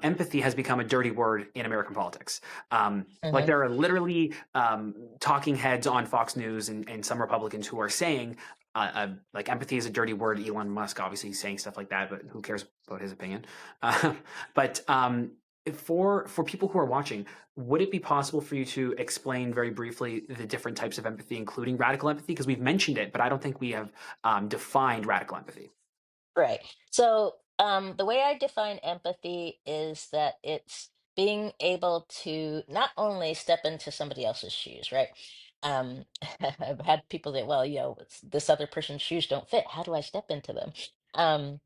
empathy has become a dirty word in American politics. Like Hmm. there are literally talking heads on Fox News and some Republicans who are saying like empathy is a dirty word. Elon Musk obviously is saying stuff like that, but who cares about his opinion? Uh, but for people who are watching, would it be possible for you to explain very briefly the different types of empathy, including radical empathy? Because we've mentioned it, but I don't think we have defined radical empathy. Right. So, the way I define empathy is that it's being able to not only step into somebody else's shoes, right? Um, I've had people that, well, this other person's shoes don't fit. How do I step into them? Um,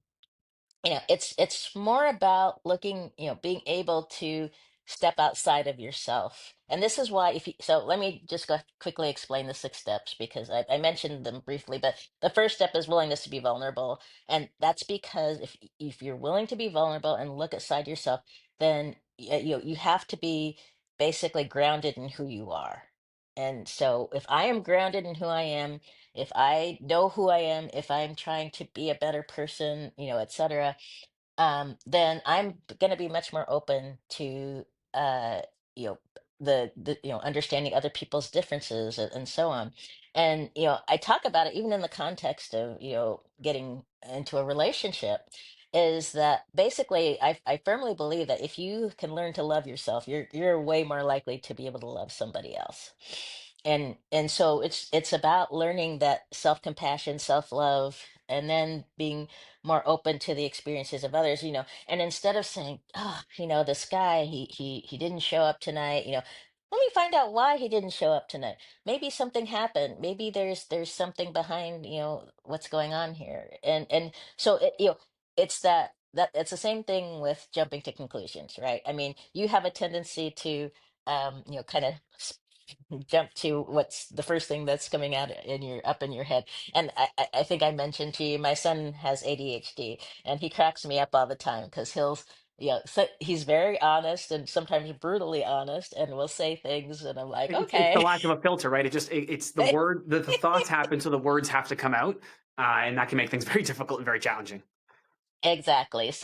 it's more about looking, being able to step outside of yourself. And this is why, if you, so let me just go quickly explain the 6 steps, because I mentioned them briefly. But the first step is willingness to be vulnerable. And that's because if you're willing to be vulnerable and look outside yourself, then you have to be basically grounded in who you are. And so if I am grounded in who I am, if I know who I am, if I'm trying to be a better person, etc., then I'm going to be much more open to uh, you know the understanding other people's differences, and so on. And I talk about it even in the context of getting into a relationship. Is that basically I firmly believe that if you can learn to love yourself, you're way more likely to be able to love somebody else. And so it's about learning that self-compassion, self-love, and then being more open to the experiences of others. And instead of saying, oh, this guy, he didn't show up tonight, let me find out why he didn't show up tonight. Maybe something happened. Maybe there's something behind, what's going on here. And so it's that it's the same thing with jumping to conclusions, right? I mean, you have a tendency to kind of jump to what's the first thing that's coming out in your up in your head. And I think I mentioned to you, my son has ADHD, and he cracks me up all the time because so he's very honest and sometimes brutally honest, and will say things, and I'm like, It's the okay. lack of a filter, right? It's the word, the thoughts happen, so the words have to come out, and that can make things very difficult and very challenging. Exactly. So